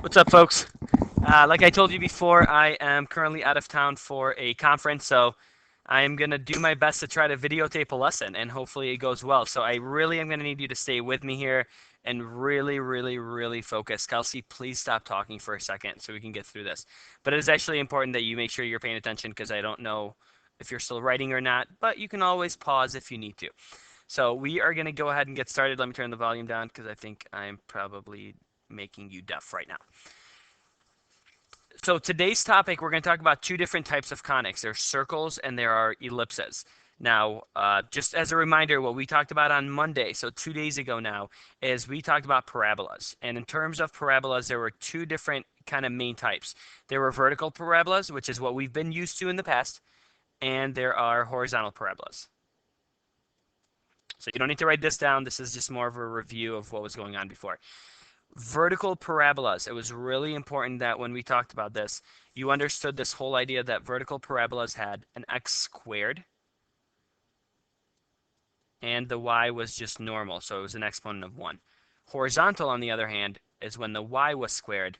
What's up, folks? Like I told you before, I am currently out of town for a conference, so I am going to do my best to try to videotape a lesson, and hopefully it goes well. So I really am going to need you to stay with me here and really, really, really focus. Kelsey, please stop talking for a second so we can get through this. But it is actually important that you make sure you're paying attention because I don't know if you're still writing or not, but you can always pause if you need to. So we are going to go ahead and get started. Let me turn the volume down because I think I'm probably making you deaf right now. So today's topic, we're going to talk about two different types of conics. There's circles and there are ellipses. Now, just as a reminder, what we talked about on Monday, so 2 days ago now, is we talked about parabolas. And in terms of parabolas, there were two different kind of main types. There were vertical parabolas, which is what we've been used to in the past, and there are horizontal parabolas. So you don't need to write this down. This is just more of a review of what was going on before. Vertical parabolas. It was really important that when we talked about this, you understood this whole idea that vertical parabolas had an x squared and the y was just normal, so it was an exponent of 1. Horizontal, on the other hand, is when the y was squared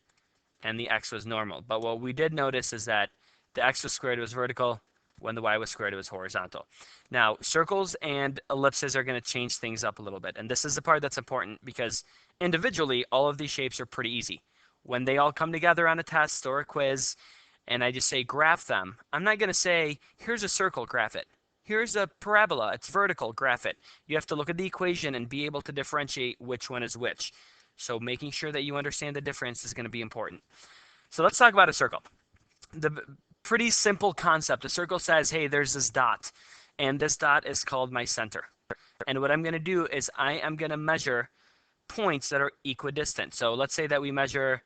and the x was normal. But what we did notice is that the x was squared was vertical, when the y was squared it was horizontal. Now, circles and ellipses are going to change things up a little bit, and this is the part that's important because individually all of these shapes are pretty easy. When they all come together on a test or a quiz and I just say graph them, I'm not going to say here's a circle, graph it. Here's a parabola, it's vertical, graph it. You have to look at the equation and be able to differentiate which one is which. So making sure that you understand the difference is going to be important. So let's talk about a circle. The pretty simple concept. A circle says, hey, there's this dot, and this dot is called my center. And what I'm going to do is I am going to measure points that are equidistant. So let's say that we measure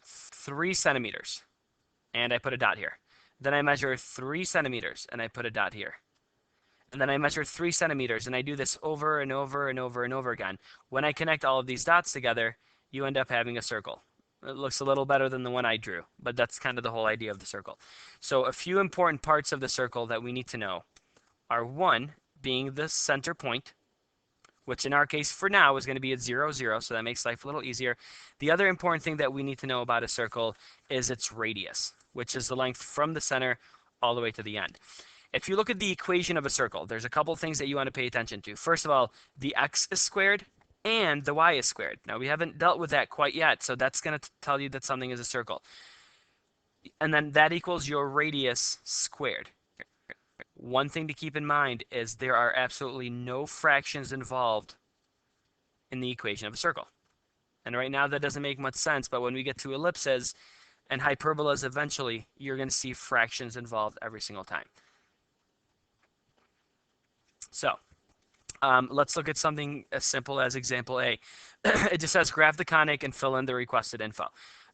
3 centimeters, and I put a dot here. Then I measure 3 centimeters, and I put a dot here. And then I measure 3 centimeters, and I do this over and over and over and over again. When I connect all of these dots together, you end up having a circle. It looks a little better than the one I drew, but that's kind of the whole idea of the circle. So a few important parts of the circle that we need to know are, one, being the center point, which in our case for now is going to be at 0, 0, so that makes life a little easier. The other important thing that we need to know about a circle is its radius, which is the length from the center all the way to the end. If you look at the equation of a circle, there's a couple things that you want to pay attention to. First of all, the x is squared and the y is squared. Now, we haven't dealt with that quite yet, so that's going to tell you that something is a circle. And then that equals your radius squared. One thing to keep in mind is there are absolutely no fractions involved in the equation of a circle. And right now that doesn't make much sense, but when we get to ellipses and hyperbolas eventually, you're going to see fractions involved every single time. So let's look at something as simple as example A. It just says graph the conic and fill in the requested info.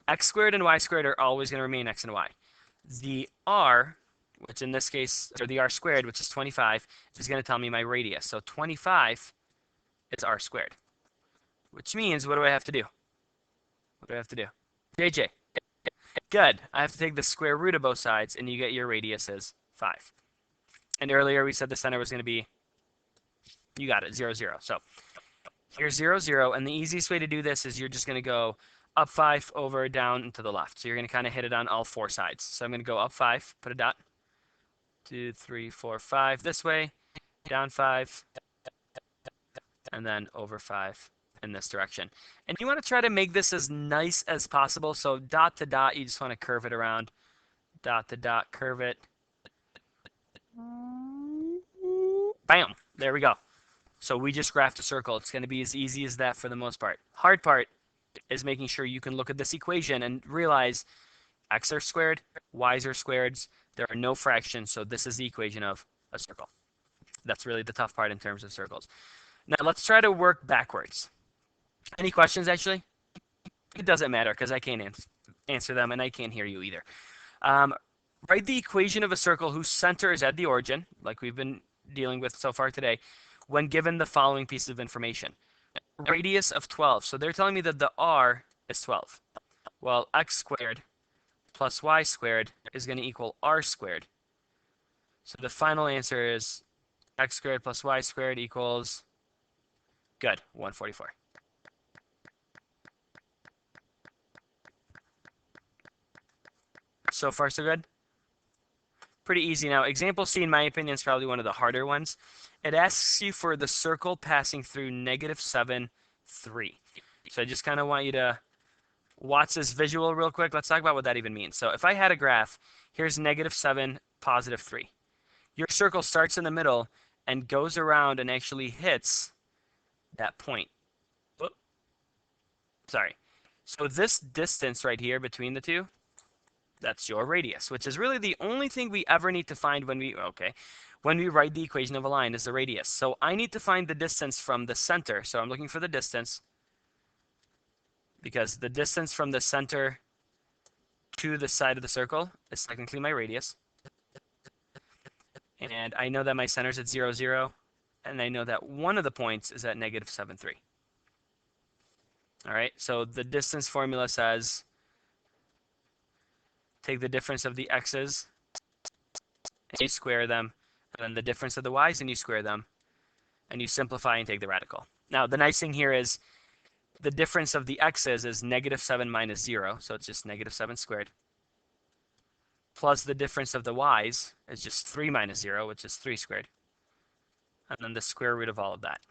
X squared and y squared are always going to remain x and y. The r, which in this case, or the r squared, which is 25, is going to tell me my radius. So 25 is r squared, which means what do I have to do? What do I have to do? JJ. Good. I have to take the square root of both sides, and you get your radius is 5. And earlier we said the center was going to be, you got it, 0, 0. So here's 0, 0, and the easiest way to do this is you're just going to go up 5, over, down, and to the left. So you're going to kind of hit it on all 4 sides. So I'm going to go up 5, put a dot, 2, 3, 4, 5 this way, down 5, and then over 5 in this direction. And you want to try to make this as nice as possible. So dot to dot, you just want to curve it around. Dot to dot, curve it. Bam! There we go. So we just graphed a circle. It's going to be as easy as that for the most part. Hard part is making sure you can look at this equation and realize x are squared, y's are squareds. There are no fractions, so this is the equation of a circle. That's really the tough part in terms of circles. Now let's try to work backwards. Any questions, actually? It doesn't matter because I can't answer them and I can't hear you either. Write the equation of a circle whose center is at the origin, like we've been dealing with so far today, when given the following piece of information. Radius of 12. So they're telling me that the r is 12. Well, x squared plus y squared is going to equal r squared. So the final answer is x squared plus y squared equals, good, 144. So far, so good? Pretty easy. Now, example C, in my opinion, is probably one of the harder ones. It asks you for the circle passing through -7, 3. So I just kind of want you to watch this visual real quick. Let's talk about what that even means. So if I had a graph, here's -7, +3. Your circle starts in the middle and goes around and actually hits that point. Whoop. Sorry. So this distance right here between the two, that's your radius, which is really the only thing we ever need to find when we write the equation of a line is the radius. So I need to find the distance from the center. So I'm looking for the distance because the distance from the center to the side of the circle is technically my radius. And I know that my center is at 0, 0, and I know that one of the points is at -7, 3. All right, so the distance formula says take the difference of the x's and you square them, and then the difference of the y's and you square them, and you simplify and take the radical. Now, the nice thing here is the difference of the x's is -7 minus 0, so it's just -7 squared, plus the difference of the y's is just 3 minus 0, which is 3 squared, and then the square root of all of that.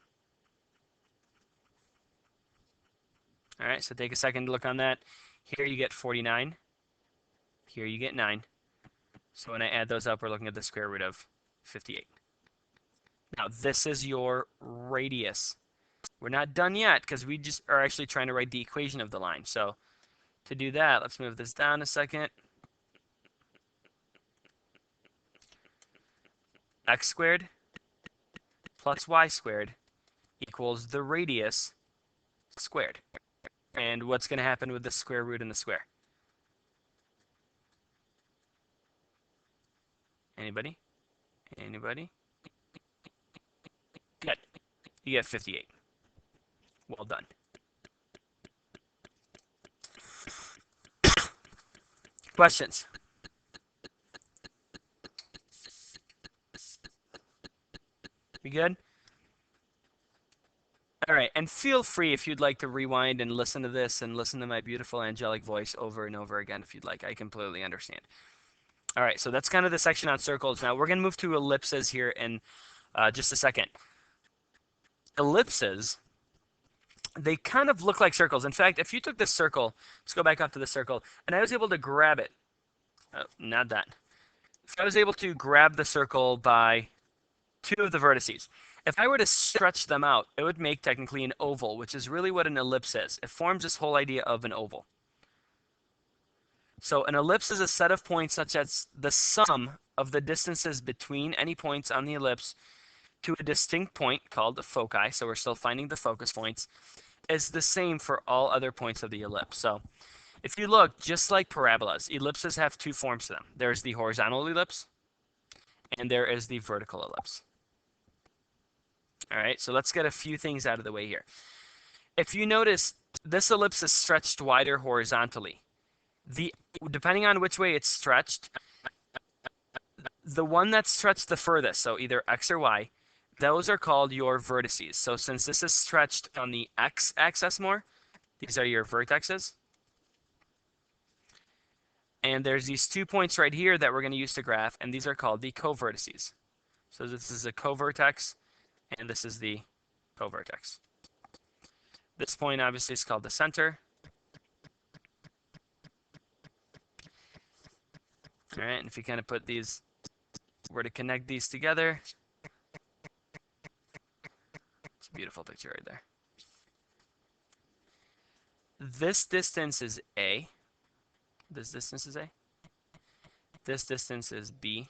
All right, so take a second to look on that. Here you get 49. Here you get 9. So when I add those up, we're looking at the square root of 58. Now, this is your radius. We're not done yet because we just are actually trying to write the equation of the line. So to do that, let's move this down a second. X squared plus y squared equals the radius squared. And what's going to happen with the square root in the square? Anybody? Anybody? Good. You get 58. Well done. Questions? We good? All right, and feel free if you'd like to rewind and listen to this and listen to my beautiful angelic voice over and over again if you'd like. I completely understand. All right, so that's kind of the section on circles. Now we're going to move to ellipses here in just a second. Ellipses, they kind of look like circles. In fact, if you took this circle, let's go back up to the circle, and I was able to grab it. Oh, not that. If I was able to grab the circle by two of the vertices, if I were to stretch them out, it would make technically an oval, which is really what an ellipse is. It forms this whole idea of an oval. So an ellipse is a set of points such as the sum of the distances between any points on the ellipse to a distinct point called the foci, so we're still finding the focus points, is the same for all other points of the ellipse. So if you look, just like parabolas, ellipses have two forms to them. There's the horizontal ellipse, and there is the vertical ellipse. All right, so let's get a few things out of the way here. If you notice, this ellipse is stretched wider horizontally. Depending on which way it's stretched, the one that's stretched the furthest, so either x or y, those are called your vertices. So since this is stretched on the x-axis more, these are your vertexes. And there's these 2 points right here that we're going to use to graph, and these are called the covertices. So this is a covertex, and this is the covertex. This point obviously is called the center. All right, and if you kind of put these, were to connect these together, it's a beautiful picture right there. This distance is A. This distance is A. This distance is B.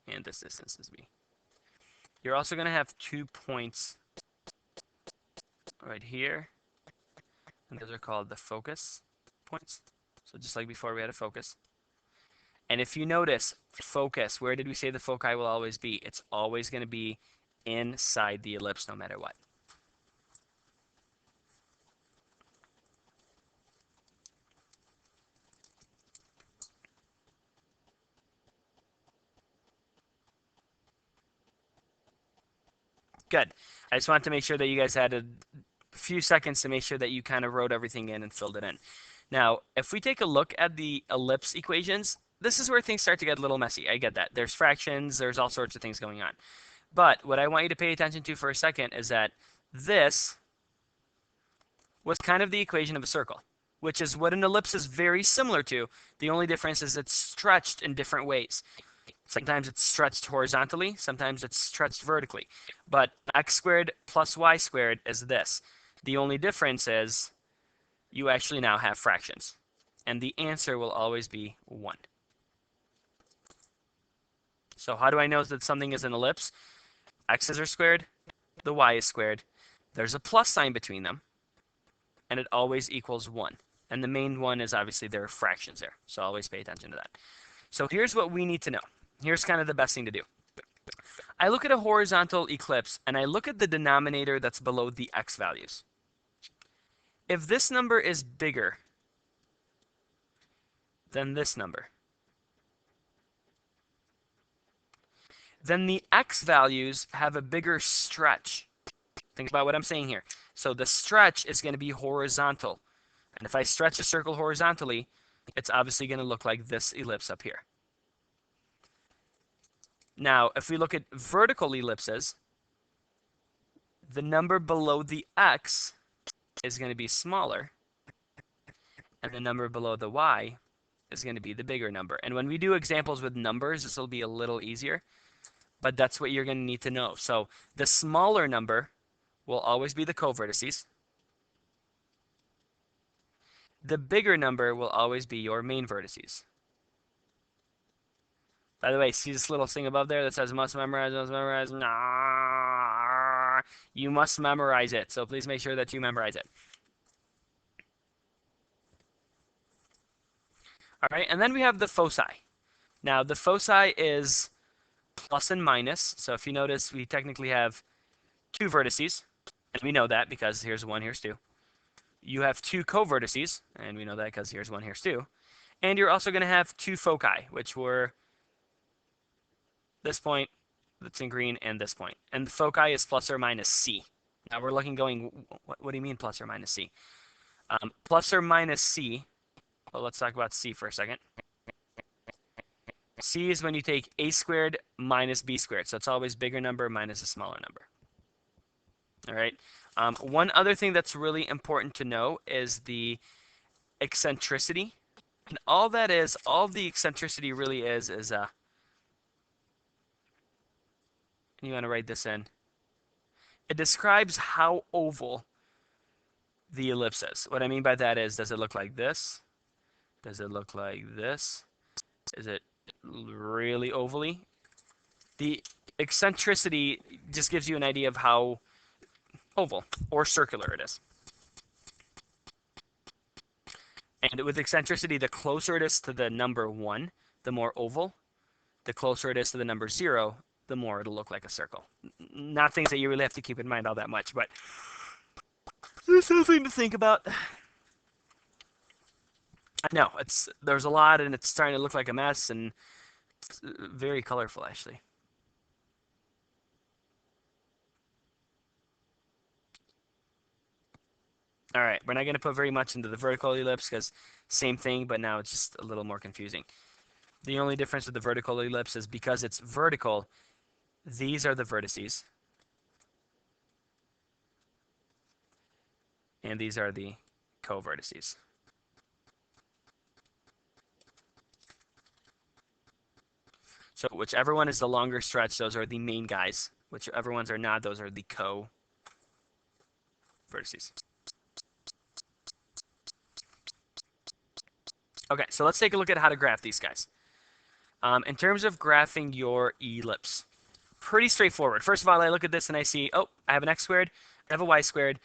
And this distance is B. You're also going to have 2 points right here. And those are called the focus points. So just like before, we had a focus. And if you notice, focus, where did we say the foci will always be? It's always going to be inside the ellipse no matter what. Good. I just wanted to make sure that you guys had a few seconds to make sure that you kind of wrote everything in and filled it in. Now, if we take a look at the ellipse equations, this is where things start to get a little messy. I get that. There's fractions, there's all sorts of things going on. But what I want you to pay attention to for a second is that this was kind of the equation of a circle, which is what an ellipse is very similar to. The only difference is it's stretched in different ways. Sometimes it's stretched horizontally, sometimes it's stretched vertically. But x squared plus y squared is this. The only difference is you actually now have fractions. And the answer will always be 1. So how do I know that something is an ellipse? X's are squared, the y is squared. There's a plus sign between them, and it always equals 1. And the main one is obviously there are fractions there. So always pay attention to that. So here's what we need to know. Here's kind of the best thing to do. I look at a horizontal ellipse, and I look at the denominator that's below the x values. If this number is bigger than this number, then the x values have a bigger stretch. Think about what I'm saying here. So the stretch is going to be horizontal. And if I stretch a circle horizontally, it's obviously going to look like this ellipse up here. Now, if we look at vertical ellipses, the number below the x is going to be smaller, and the number below the y is going to be the bigger number. And when we do examples with numbers, this will be a little easier, but that's what you're going to need to know. So the smaller number will always be the covertices. The bigger number will always be your main vertices. By the way, see this little thing above there that says must memorize, must memorize? Nah, you must memorize it. So please make sure that you memorize it. All right, and then we have the foci. Now, the foci is plus and minus. So if you notice, we technically have 2 vertices, and we know that because here's 1, here's 2. You have 2 covertices, and we know that because here's 1, here's 2. And you're also going to have 2 foci, which were this point that's in green and this point. And the foci is plus or minus c. Now we're looking going, what do you mean plus or minus c? Plus or minus c, well, let's talk about c for a second. C is when you take a squared minus b squared. So it's always bigger number minus a smaller number. All right. One other thing that's really important to know is the eccentricity. And all that is, all the eccentricity really is you want to write this in. It describes how oval the ellipse is. What I mean by that is, does it look like this? Does it look like this? Is it really ovally? The eccentricity just gives you an idea of how oval or circular it is. And with eccentricity, the closer it is to the number 1, the more oval. The closer it is to the number 0, the more it'll look like a circle. Not things that you really have to keep in mind all that much, but there's something to think about. I know, there's a lot, and it's starting to look like a mess, and it's very colorful, actually. All right, we're not going to put very much into the vertical ellipse because same thing, but now it's just a little more confusing. The only difference with the vertical ellipse is because it's vertical, these are the vertices, and these are the covertices. So whichever one is the longer stretch, those are the main guys. Whichever ones are not, those are the co-vertices. Okay, so let's take a look at how to graph these guys. In terms of graphing your ellipse, pretty straightforward. First of all, I look at this and I see, oh, I have an x squared, I have a y squared.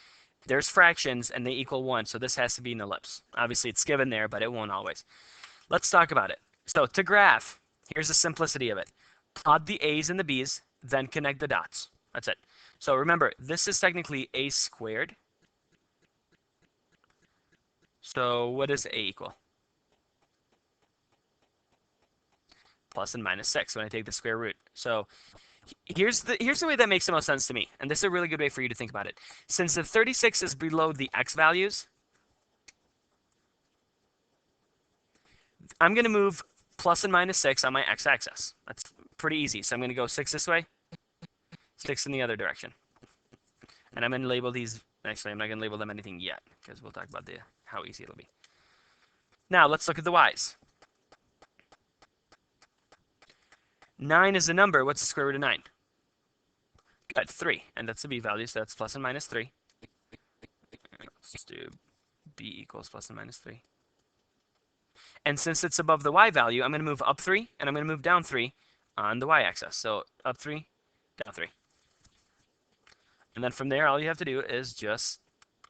There's fractions, and they equal 1, so this has to be an ellipse. Obviously, it's given there, but it won't always. Let's talk about it. So to graph, here's the simplicity of it. Plot the a's and the b's, then connect the dots. That's it. So remember, this is technically a squared. So what does a equal? Plus and minus 6 when I take the square root. So here's the way that makes the most sense to me, and this is a really good way for you to think about it. Since the 36 is below the x values, I'm going to move plus and minus 6 on my x-axis. That's pretty easy. So I'm going to go 6 this way, 6 in the other direction. And I'm going to label these. Actually, I'm not going to label them anything yet because we'll talk about how easy it'll be. Now, let's look at the y's. 9 is the number. What's the square root of 9? Good, 3. And that's the b value, so that's plus and minus 3. Let's do b equals plus and minus 3. And since it's above the y value, I'm going to move up 3, and I'm going to move down 3 on the y-axis. So up 3, down 3. And then from there, all you have to do is just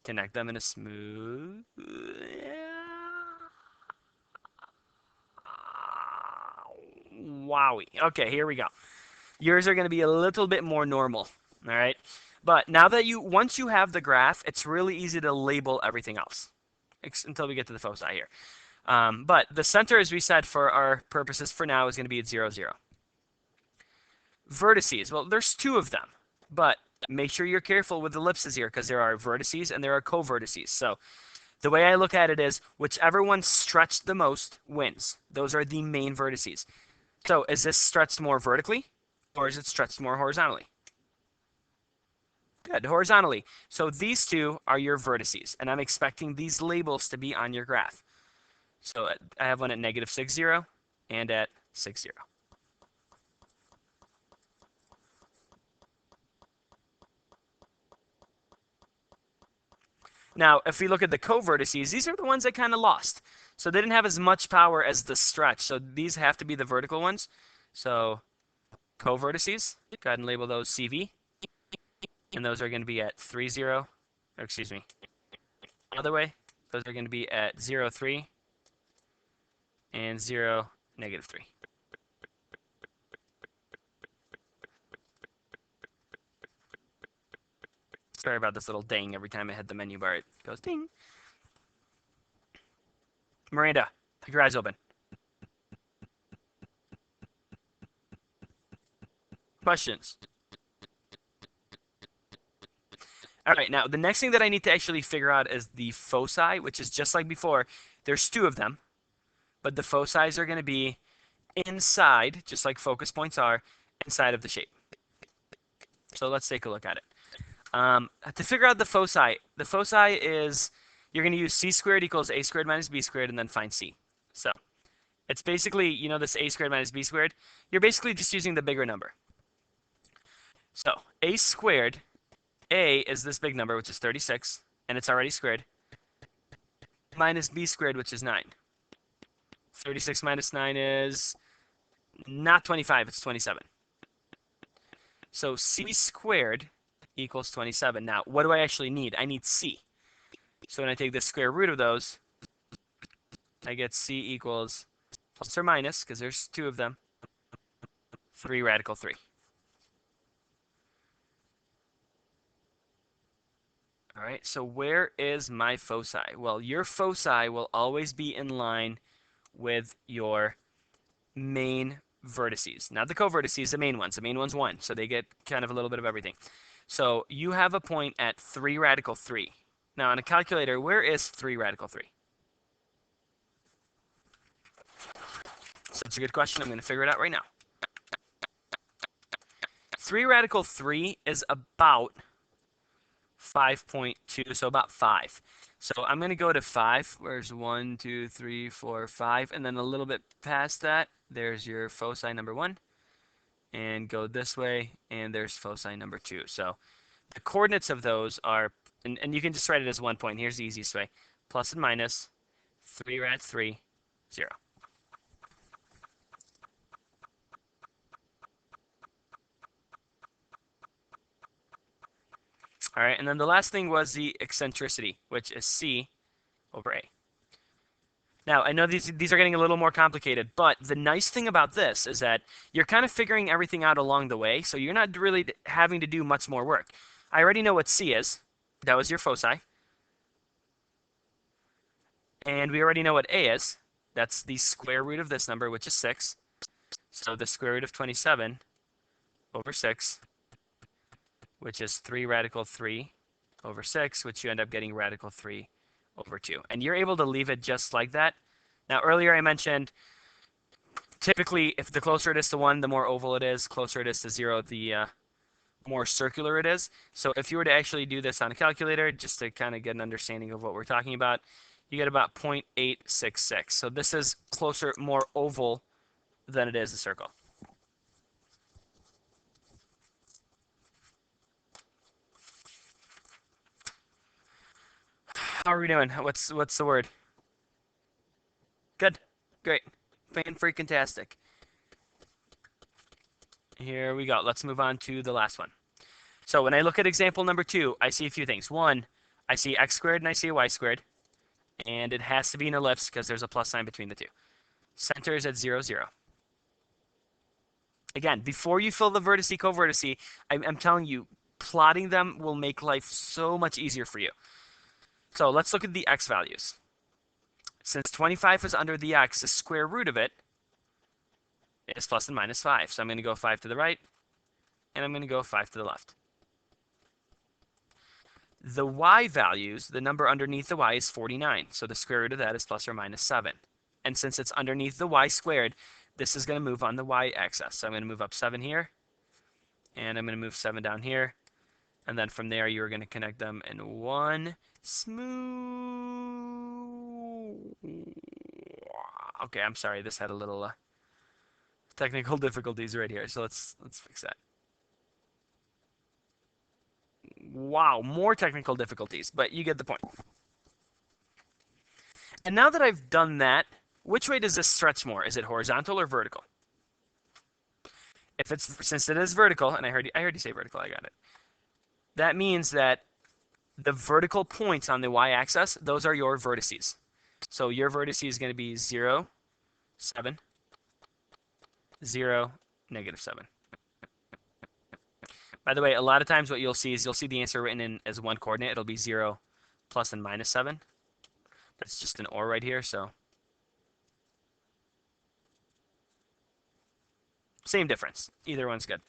connect them in a smooth... Wowie. Okay, here we go. Yours are going to be a little bit more normal, all right? But now that once you have the graph, it's really easy to label everything else until we get to the foci here. But the center, as we said, for our purposes for now, is going to be at 0, 0. Vertices, well, there's 2 of them, but make sure you're careful with ellipses here because there are vertices and there are co-vertices. So the way I look at it is whichever one stretched the most wins. Those are the main vertices. So is this stretched more vertically or is it stretched more horizontally? Good, horizontally. So these 2 are your vertices, and I'm expecting these labels to be on your graph. So I have one at negative 6, 0 and at 6, 0. Now, if we look at the co-vertices, these are the ones that kind of lost. So they didn't have as much power as the stretch. So these have to be the vertical ones. So co-vertices, go ahead and label those CV. And those are going to be at 3, 0. Or excuse me, other way. Those are going to be at 0, 3 and 0, negative 3. Sorry about this little ding. Every time I hit the menu bar, it goes ding. Miranda, keep your eyes open. Questions? All right, now the next thing that I need to actually figure out is the foci, which is just like before. There's 2 of them, but the foci are going to be inside, just like focus points are, inside of the shape. So let's take a look at it. To figure out the foci is you're going to use c squared equals a squared minus b squared and then find c. So it's basically, you know, this a squared minus b squared. You're basically just using the bigger number. So a squared, a is this big number, which is 36, and it's already squared, minus b squared, which is 9. 36 minus 9 is not 25, it's 27. So c squared equals 27. Now, what do I actually need? I need c. So when I take the square root of those, I get c equals plus or minus, because there's 2 of them, 3 radical 3. All right, so where is my foci? Well, your foci will always be in line with your main vertices. Not the co-vertices, the main ones. The main one's 1, so they get kind of a little bit of everything. So you have a point at 3 radical 3. Now, on a calculator, where is 3 radical 3? So that's a good question. I'm going to figure it out right now. 3 radical 3 is about 5.2, so about 5. So I'm going to go to 5. Where's 1, 2, 3, 4, 5, and then a little bit past that, there's your foci number 1. And go this way, and there's foci number 2. So the coordinates of those are, and you can just write it as 1 point. Here's the easiest way. Plus and minus 3 rad 3, 0. All right, and then the last thing was the eccentricity, which is c over a. Now, I know these are getting a little more complicated, but the nice thing about this is that you're kind of figuring everything out along the way, so you're not really having to do much more work. I already know what c is. That was your foci. And we already know what a is. That's the square root of this number, which is 6. So the square root of 27 over 6, which is 3 radical 3 over 6, which you end up getting radical 3 over 2. And you're able to leave it just like that. Now, earlier I mentioned typically, if the closer it is to 1, the more oval it is. Closer it is to 0, the more circular it is. So if you were to actually do this on a calculator, just to kind of get an understanding of what we're talking about, you get about 0.866. So this is closer, more oval than it is a circle. How are we doing? What's the word? Good. Great. Fan-freaking-tastic. Here we go. Let's move on to the last one. So when I look at example number 2, I see a few things. One, I see x squared and I see y squared. And it has to be an ellipse because there's a plus sign between the two. Center is at 0, 0. Again, before you fill the vertice, covertice, I'm telling you, plotting them will make life so much easier for you. So let's look at the x values. Since 25 is under the x, the square root of it is plus and minus 5. So I'm going to go 5 to the right, and I'm going to go 5 to the left. The y values, the number underneath the y is 49. So the square root of that is plus or minus 7. And since it's underneath the y squared, this is going to move on the y-axis. So I'm going to move up 7 here, and I'm going to move 7 down here. And then from there, you're going to connect them in one smooth... Okay, I'm sorry. This had a little technical difficulties right here. So let's fix that. Wow, more technical difficulties, but you get the point. And now that I've done that, which way does this stretch more? Is it horizontal or vertical? Since it is vertical, and I heard you say vertical, I got it. That means that the vertical points on the y-axis, those are your vertices. So your vertice is going to be 0, 7, 0, negative 7. By the way, a lot of times what you'll see is the answer written in as one coordinate. It'll be 0, plus and minus 7. That's just an or right here, so same difference. Either one's good.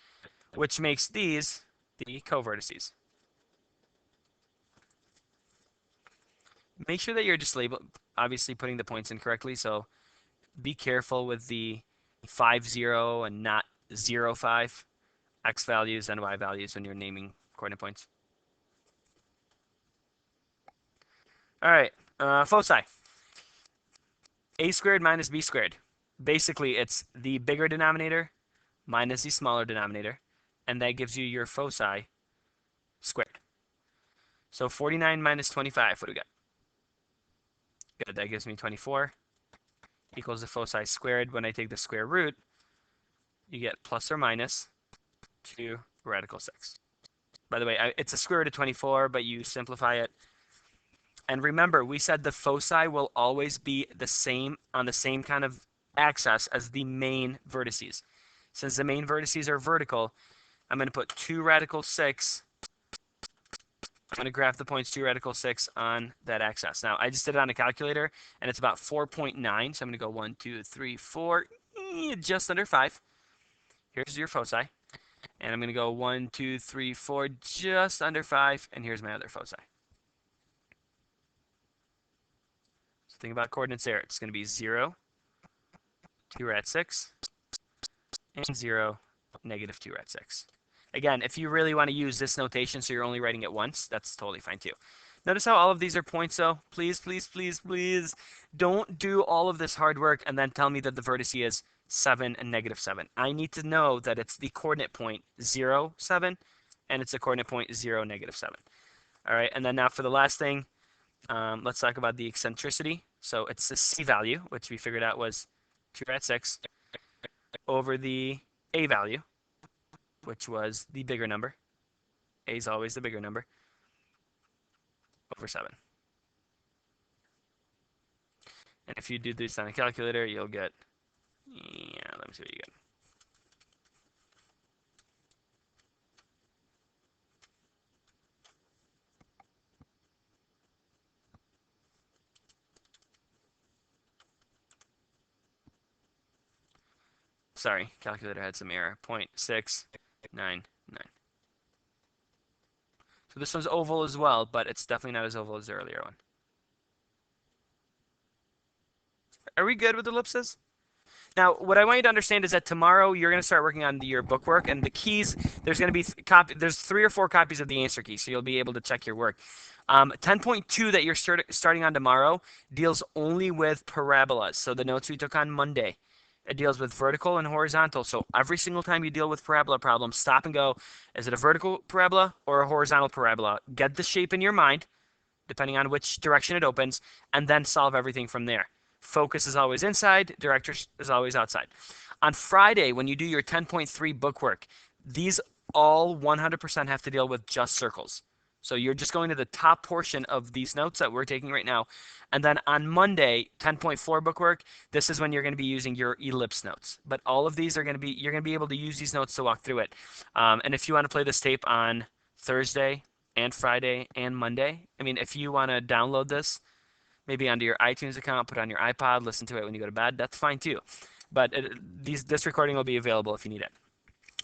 Which makes these the covertices. Make sure that you're just obviously putting the points in correctly, so be careful with the 5, 0 and not 0, 5 x values and y values when you're naming coordinate points. All right, foci. A squared minus b squared. Basically, it's the bigger denominator minus the smaller denominator, and that gives you your foci squared. So 49 minus 25, what do we got? Good, that gives me 24 equals the foci squared. When I take the square root, you get plus or minus 2 radical 6. By the way, it's a square root of 24, but you simplify it. And remember, we said the foci will always be the same on the same kind of axis as the main vertices. Since the main vertices are vertical, I'm going to put 2 radical 6. I'm going to graph the points 2 radical 6 on that axis. Now, I just did it on a calculator, and it's about 4.9. So I'm going to go 1, 2, 3, 4, just under 5. Here's your foci. And I'm going to go 1, 2, 3, 4, just under 5. And here's my other foci. So think about coordinates there. It's going to be 0, 2 rad 6, and 0, negative 2 rad 6. Again, if you really want to use this notation so you're only writing it once, that's totally fine too. Notice how all of these are points though? Please, please, please, please don't do all of this hard work and then tell me that the vertice is 7 and negative 7. I need to know that it's the coordinate point 0, 7, and it's the coordinate point 0, negative 7. All right, and then now for the last thing, let's talk about the eccentricity. So it's the C value, which we figured out was 2 rad 6, over the A value, which was the bigger number. A is always the bigger number, over 7. And if you do this on a calculator, you'll get, yeah, let me see what you get. Sorry, calculator had some error. 0.699. So this one's oval as well, but it's definitely not as oval as the earlier one. Are we good with ellipses? Now, what I want you to understand is that tomorrow you're going to start working on your bookwork, and the keys, there's going to be there's 3 or 4 copies of the answer key, so you'll be able to check your work. 10.2 that you're starting on tomorrow deals only with parabolas. So the notes we took on Monday, it deals with vertical and horizontal. So every single time you deal with parabola problems, stop and go, is it a vertical parabola or a horizontal parabola? Get the shape in your mind, depending on which direction it opens, and then solve everything from there. Focus is always inside, director is always outside. On Friday, when you do your 10.3 bookwork, these all 100% have to deal with just circles. So you're just going to the top portion of these notes that we're taking right now. And then on Monday, 10.4 bookwork, this is when you're going to be using your ellipse notes. But all of these are going to be, you're going to be able to use these notes to walk through it. And if you want to play this tape on Thursday and Friday and Monday, I mean, if you want to download this, maybe onto your iTunes account, put it on your iPod, listen to it when you go to bed, that's fine too. But this recording will be available if you need it.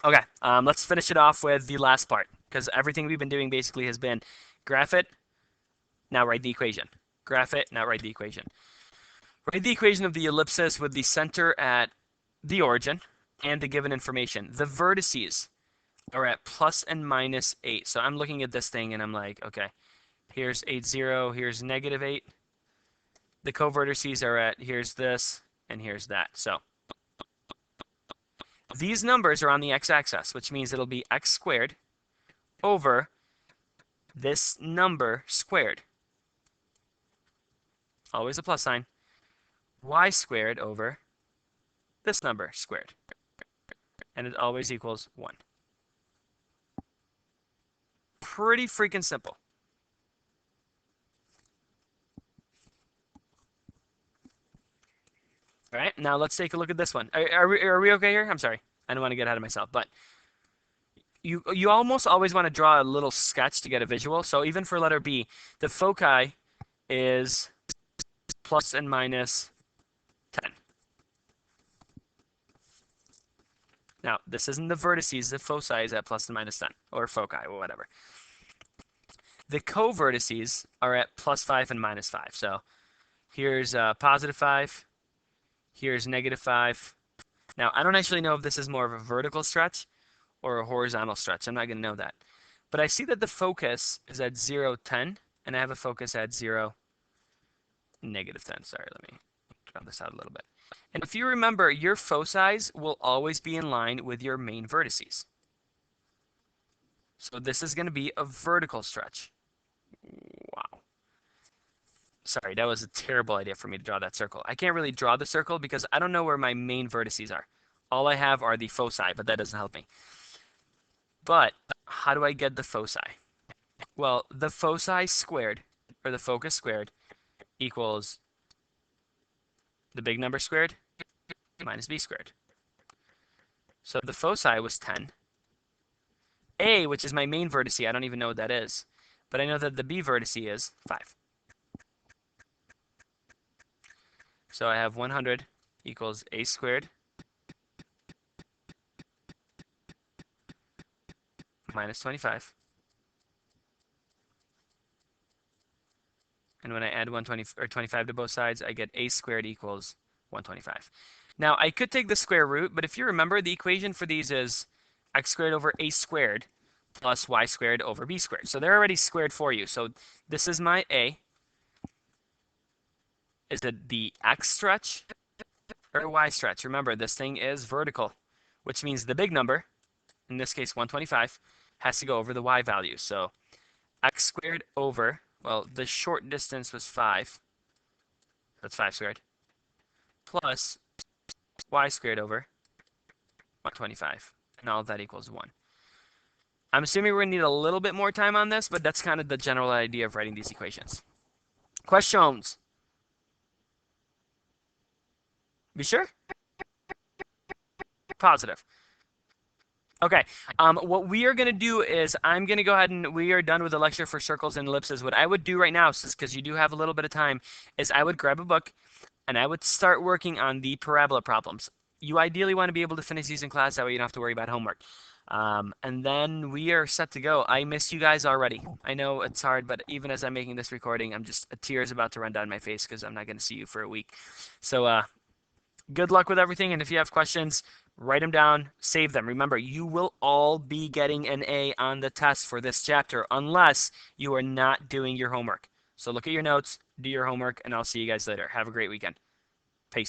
Okay, let's finish it off with the last part, because everything we've been doing basically has been graph it, now write the equation. Graph it, now write the equation. Write the equation of the ellipsis with the center at the origin and the given information. The vertices are at plus and minus 8. So I'm looking at this thing and I'm like, okay, here's 8, 0, here's negative 8. The covertices are at, here's this, and here's that. So these numbers are on the x-axis, which means it'll be x squared over this number squared. Always a plus sign. Y squared over this number squared. And it always equals 1. Pretty freaking simple. All right, now let's take a look at this one. Are we okay here? I'm sorry. I don't want to get ahead of myself, but you almost always want to draw a little sketch to get a visual. So even for letter B, the foci is plus and minus 10. Now, this isn't the vertices. The foci is at plus and minus 10, or foci, or whatever. The covertices are at plus 5 and minus 5. So here's positive 5. Here's negative 5. Now, I don't actually know if this is more of a vertical stretch or a horizontal stretch. I'm not going to know that. But I see that the focus is at 0, 10, and I have a focus at 0, negative 10. Sorry, let me draw this out a little bit. And if you remember, your foci will always be in line with your main vertices. So this is going to be a vertical stretch. Wow. Sorry, that was a terrible idea for me to draw that circle. I can't really draw the circle because I don't know where my main vertices are. All I have are the foci, but that doesn't help me. But how do I get the foci? Well, the foci squared, or the focus squared, equals the big number squared minus b squared. So the foci was 10. A, which is my main vertice, I don't even know what that is. But I know that the b vertice is 5. So I have 100 equals a squared minus 25. And when I add 120 or 25 to both sides, I get a squared equals 125. Now, I could take the square root, but if you remember, the equation for these is x squared over a squared plus y squared over b squared. So they're already squared for you. So this is my a. Is it the x stretch or y stretch? Remember, this thing is vertical, which means the big number, in this case 125, has to go over the y value. So x squared over, well, the short distance was 5. That's 5 squared. Plus y squared over 125. And all of that equals 1. I'm assuming we're going to need a little bit more time on this, but that's kind of the general idea of writing these equations. Questions? Be sure? Positive. Okay, what we are going to do is I'm going to go ahead and we are done with the lecture for circles and ellipses. What I would do right now, because you do have a little bit of time, is I would grab a book and I would start working on the parabola problems. You ideally want to be able to finish these in class, that way you don't have to worry about homework. And then we are set to go. I miss you guys already. I know it's hard, but even as I'm making this recording, I'm just, a tear is about to run down my face because I'm not going to see you for a week. So good luck with everything, and if you have questions, write them down, save them. Remember, you will all be getting an A on the test for this chapter unless you are not doing your homework. So look at your notes, do your homework, and I'll see you guys later. Have a great weekend. Peace.